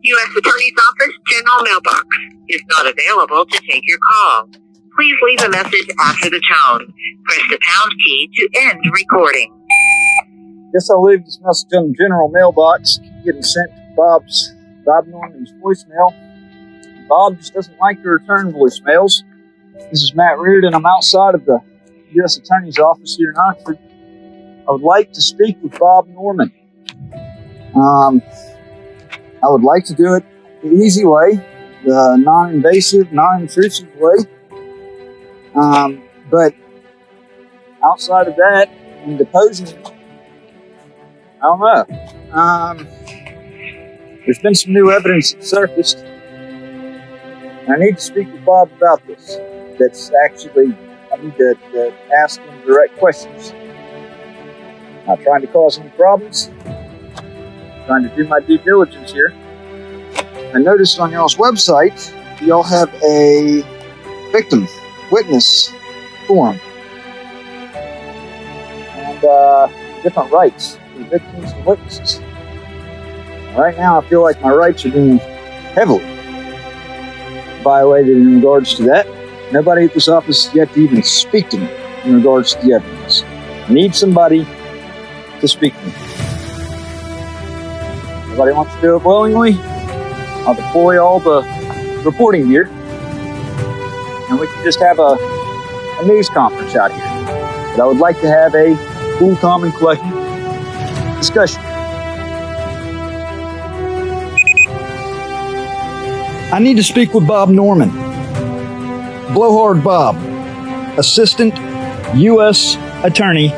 U.S. Attorney's Office General Mailbox is not available to take your call. Please leave a message after the tone. Press the pound key to end recording. Guess I'll leave this message on the general mailbox. Keep getting sent to Bob Norman's voicemail. Bob just doesn't like to return voicemails. This is Matt Reardon. I'm outside of the U.S. Attorney's Office here in Oxford. I would like to speak with Bob Norman. I would like to do it the easy way, the non-invasive, non-intrusive way. But outside of that, and deposing, I don't know. There's been some new evidence that surfaced. I need to speak with Bob about this. I need to ask him direct questions. Not trying to cause any problems. Trying to do my due diligence here. I noticed on y'all's website, y'all have a victim witness forum. And different rights for victims and witnesses. Right now, I feel like my rights are being heavily violated in regards to that. Nobody at this office has yet to even speak to me in regards to the evidence. I need somebody to speak to me. Nobody wants to do it willingly. I'll deploy all the reporting gear, and we can just have a news conference out here. But I would like to have a cool, calm, and collected discussion. I need to speak with Bob Norman. Blowhard Bob, Assistant U.S. Attorney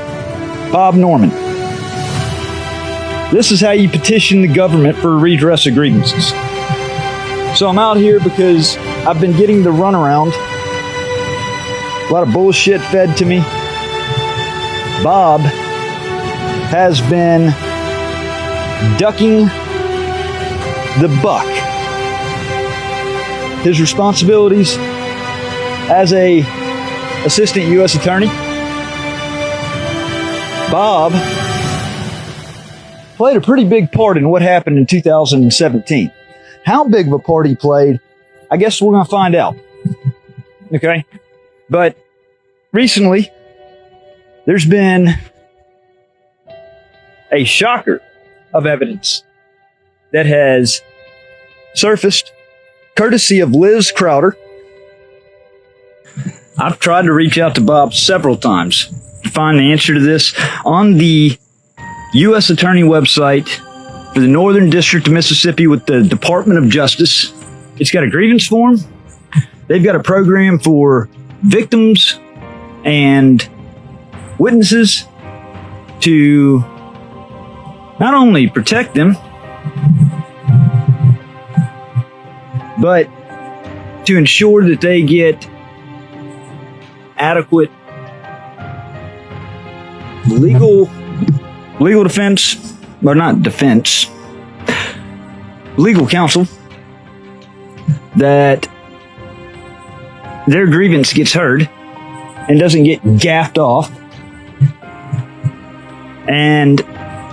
Bob Norman. This is how you petition the government for redress of grievances. So I'm out here because I've been getting the runaround. A lot of bullshit fed to me. Bob has been ducking the buck. His responsibilities as a assistant U.S. attorney. Bob played a pretty big part in what happened in 2017. How big of a part he played, I guess we're going to find out. Okay? But recently, there's been a shocker of evidence that has surfaced courtesy of Liz Crowder. I've tried to reach out to Bob several times to find the answer to this. On the U.S. Attorney website for the Northern District of Mississippi with the Department of Justice, it's got a grievance form. They've got a program for victims and witnesses to not only protect them, but to ensure that they get adequate legal defense, or not defense, legal counsel, that their grievance gets heard and doesn't get gaffed off. And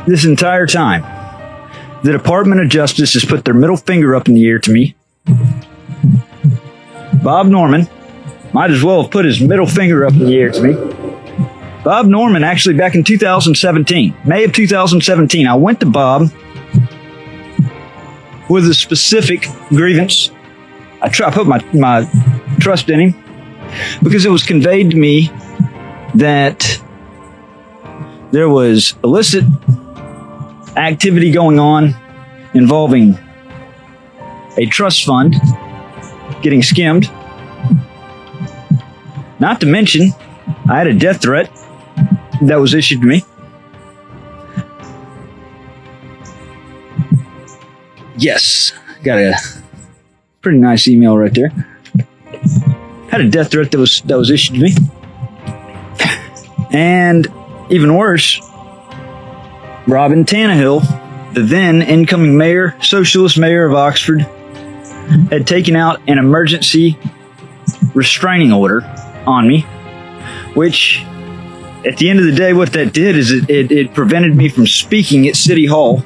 this entire time, the Department of Justice has put their middle finger up in the air to me. Bob Norman might as well have put his middle finger up in the air to me. Bob Norman, actually back in 2017, May of 2017, I went to Bob with a specific grievance. I put my trust in him because it was conveyed to me that there was illicit activity going on involving a trust fund getting skimmed. Not to mention, I had a death threat that was issued to me. Yes, got a pretty nice email right there. Had a death threat that was issued to me. And even worse, Robin Tannehill, the then incoming mayor, socialist mayor of Oxford, had taken out an emergency restraining order on me, which at the end of the day, what that did is it prevented me from speaking at City Hall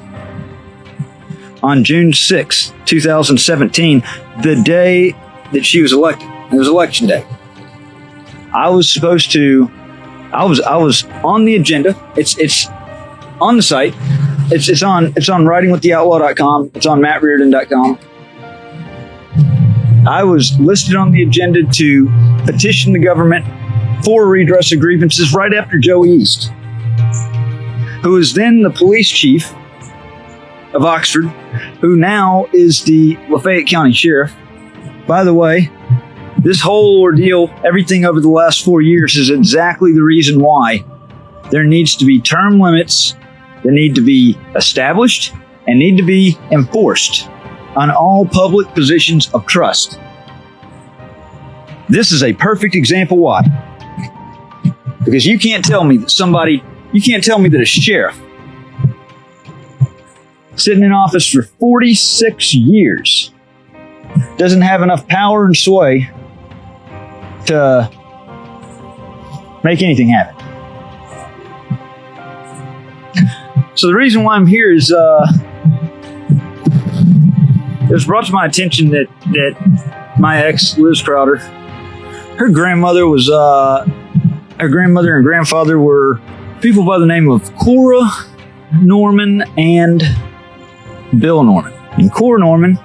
on June 6, 2017, the day that she was elected. It was election day. I was on the agenda. It's on the site. It's on writingwiththeoutlaw.com. It's on mattreardon.com. I was listed on the agenda to petition the government for redress of grievances right after Joe East, who was then the police chief of Oxford, who now is the Lafayette County Sheriff. By the way, this whole ordeal, everything over the last 4 years, is exactly the reason why there needs to be term limits that need to be established and need to be enforced on all public positions of trust. This is a perfect example why. Because you can't tell me that a sheriff sitting in office for 46 years doesn't have enough power and sway to make anything happen. So the reason why I'm here is it was brought to my attention that my ex, Liz Crowder, her grandmother and grandfather were people by the name of Cora Norman and Bill Norman. And Cora Norman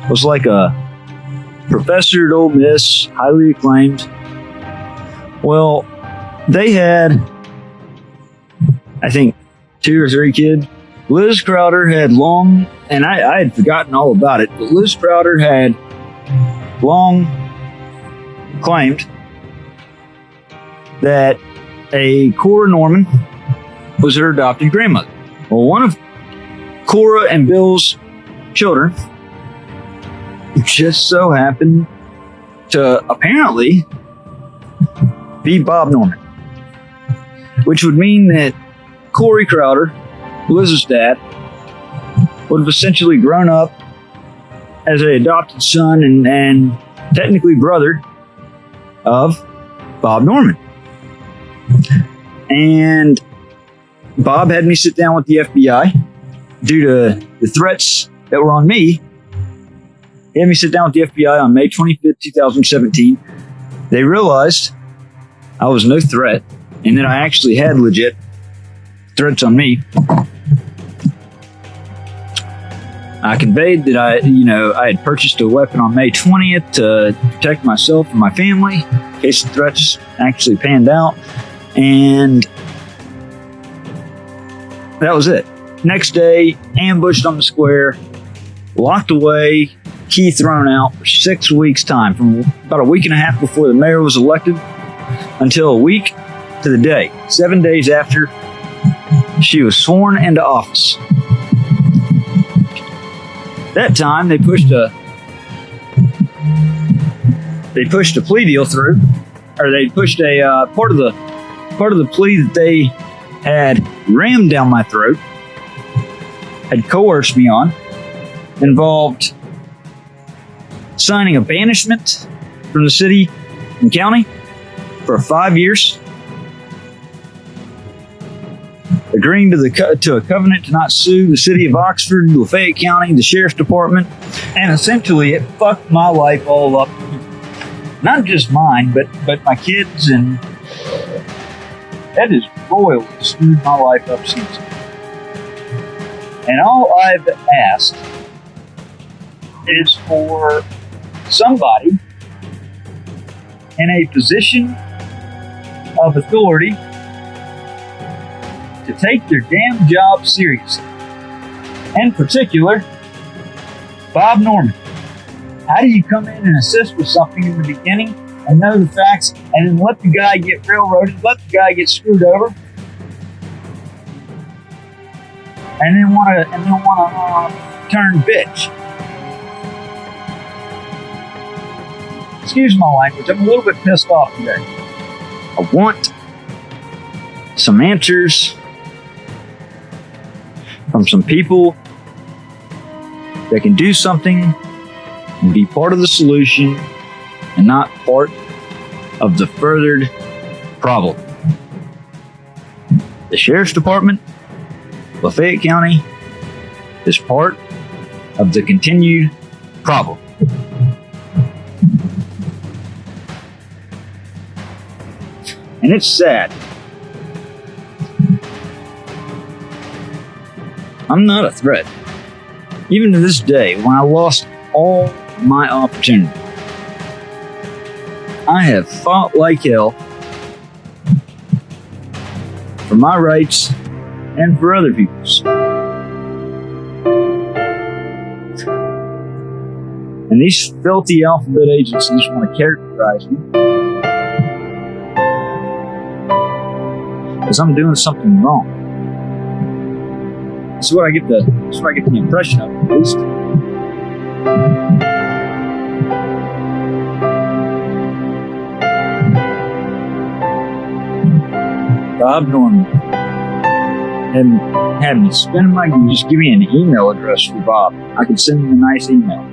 was like a professor at Ole Miss, highly acclaimed. Well, they had, I think, 2 or 3 kids. Liz Crowder had long, and I had forgotten all about it, but Liz Crowder had long claimed that a Cora Norman was her adopted grandmother. Well, one of Cora and Bill's children just so happened to apparently be Bob Norman, which would mean that Corey Crowder, Liz's dad, would have essentially grown up as an adopted son and technically brother of Bob Norman. And Bob had me sit down with the FBI due to the threats that were on me. He had me sit down with the FBI on May 25th, 2017. They realized I was no threat and that I actually had legit threats on me. I conveyed that I had purchased a weapon on May 20th to protect myself and my family in case the threats actually panned out. And that was it. Next day, ambushed on the square, locked away, key thrown out for 6 weeks' time, from about a week and a half before the mayor was elected until a week to the day, 7 days after she was sworn into office. That time, they pushed a plea deal through, or they pushed a part of the plea that they had rammed down my throat, had coerced me on, involved signing a banishment from the city and county for 5 years, agreeing to a covenant to not sue the city of Oxford, Lafayette County, the sheriff's department, and essentially it fucked my life all up. Not just mine, but my kids, and that is royally screwed my life up since. And all I've asked is for somebody in a position of authority to take their damn job seriously. In particular, Bob Norman. How do you come in and assist with something in the beginning and know the facts and then let the guy get railroaded, let the guy get screwed over, and then want to turn bitch? Excuse my language, I'm a little bit pissed off today. I want some answers from some people that can do something and be part of the solution and not part of the furthered problem. The Sheriff's Department, Lafayette County, is part of the continued problem. And it's sad. I'm not a threat. Even to this day, when I lost all my opportunity, I have fought like hell for my rights and for other people's. And these filthy alphabet agencies want to characterize me as I'm doing something wrong. That's what I get the impression of, at least. Bob Norman had me spending my just give me an email address for Bob. I could send him a nice email.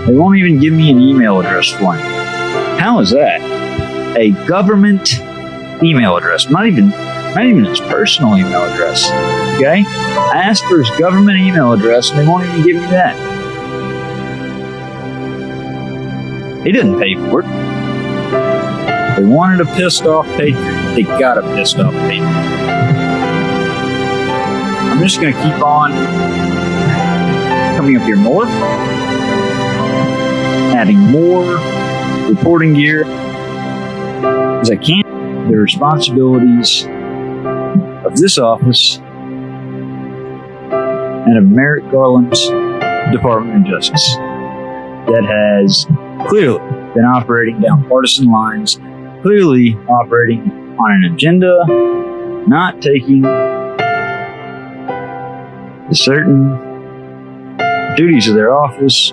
They won't even give me an email address for him. How is that? A government email address. Not even his personal email address. Okay? I asked for his government email address and they won't even give me that. He didn't pay for it. They wanted a pissed off Patriot. They got a pissed off Patriot. I'm just going to keep on coming up here north, adding more reporting gear as I can. The responsibilities of this office and of Merrick Garland's Department of Justice that has clearly been operating down partisan lines, clearly operating on an agenda, not taking the certain duties of their office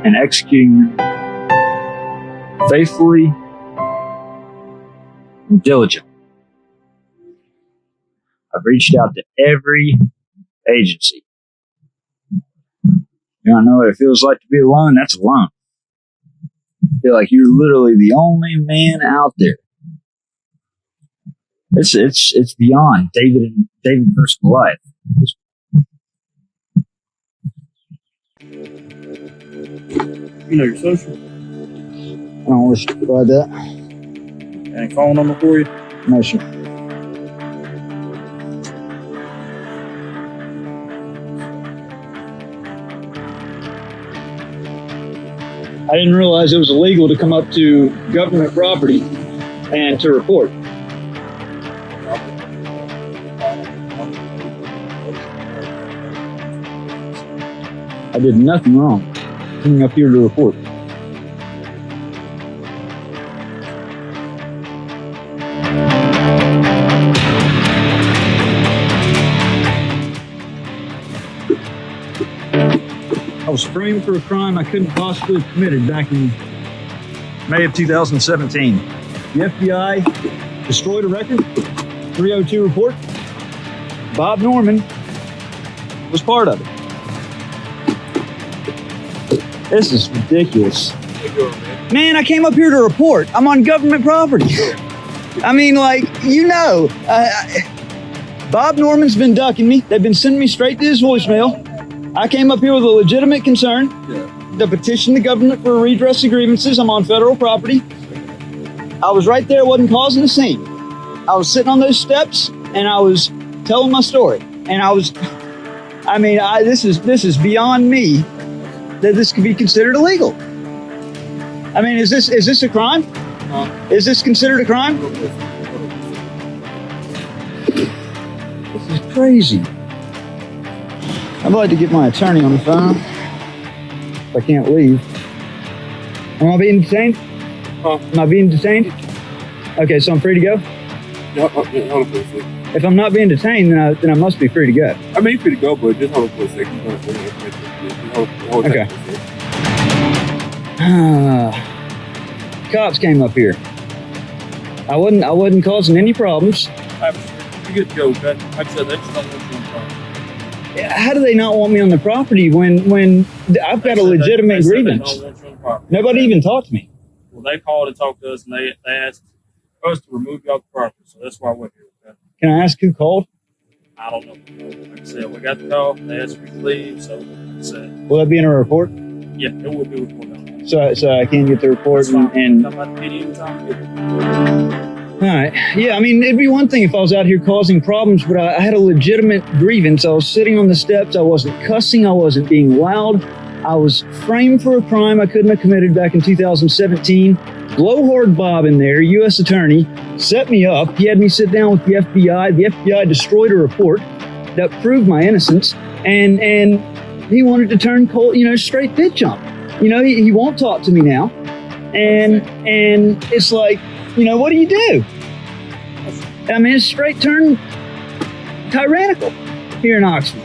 and executing them faithfully and diligently. I've reached out to every agency. You don't know what it feels like to be alone? That's alone. I feel like you're literally the only man out there. It's beyond David versus Goliath. You know your social? I don't wish to provide that. Any phone number for you? No, sir. I didn't realize it was illegal to come up to government property and to report. I did nothing wrong coming up here to report. I was framed for a crime I couldn't possibly have committed back in May of 2017. The FBI destroyed a record, 302 report. Bob Norman was part of it. This is ridiculous. Man, I came up here to report. I'm on government property. I mean, like, Bob Norman's been ducking me. They've been sending me straight to his voicemail. I came up here with a legitimate concern to petition the government for a redress of grievances. I'm on federal property. I was right there, wasn't causing a scene. I was sitting on those steps and I was telling my story. And this is beyond me that this could be considered illegal. I mean, is this a crime? Is this considered a crime? This is crazy. I'd like to get my attorney on the phone if I can't leave. Am I being detained? Am I being detained? Okay, so I'm free to go? No, hold on for a second. If I'm not being detained, then I must be free to go. I mean, you're free to go, but just hold on for a second. Hold okay. Cops came up here. I wasn't causing any problems. You're good to go, okay? Like I said, they just don't want you on the phone. How do they not want me on the property when I've got a legitimate grievance? Nobody even talked to me. Well, they called and talked to us, and they asked us to remove you off the property, so that's why we're here. Okay? Can I ask who called? I don't know. Like I said, we got the call. They asked me to leave, so like I said, Will that be in a report? yeah, it would be reported on. So I can get the report That's fine. and Come out to PD anytime. all right. Yeah, I mean, it'd be one thing if I was out here causing problems, but I had a legitimate grievance. I was sitting on the steps. I wasn't cussing. I wasn't being loud. I was framed for a crime I couldn't have committed back in 2017. Blowhard Bob in there, U.S. attorney, set me up. He had me sit down with the FBI. The FBI destroyed a report that proved my innocence, and he wanted to turn cold, straight pitch on me. He won't talk to me now, and it's like, what do you do? I mean, it's straight turn tyrannical here in Oxford.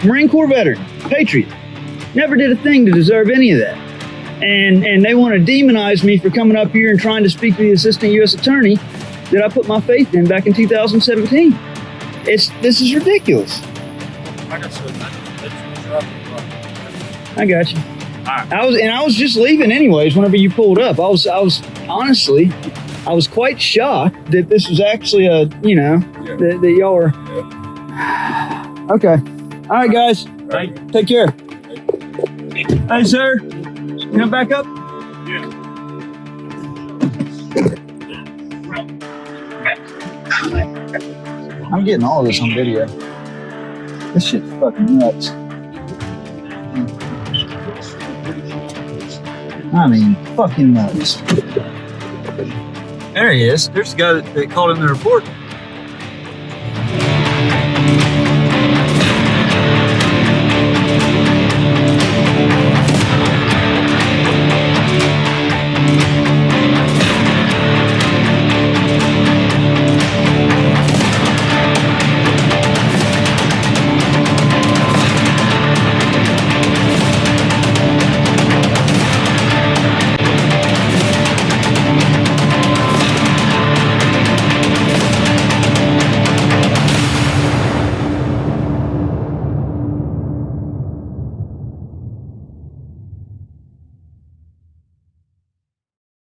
Marine Corps veteran, Patriot, never did a thing to deserve any of that. And they want to demonize me for coming up here and trying to speak to the assistant U.S. attorney that I put my faith in back in 2017. This is ridiculous. Like I said, I got you. Alright. I was just leaving anyways whenever you pulled up. I was honestly, I was quite shocked that this was actually that y'all were. Yeah. Okay. All right, guys. Thank you. Take care. Hey, sir. Come back up. Yeah. I'm getting all of this on video. This shit's fucking nuts. I mean, fucking nuts. There he is. There's the guy that called in the report.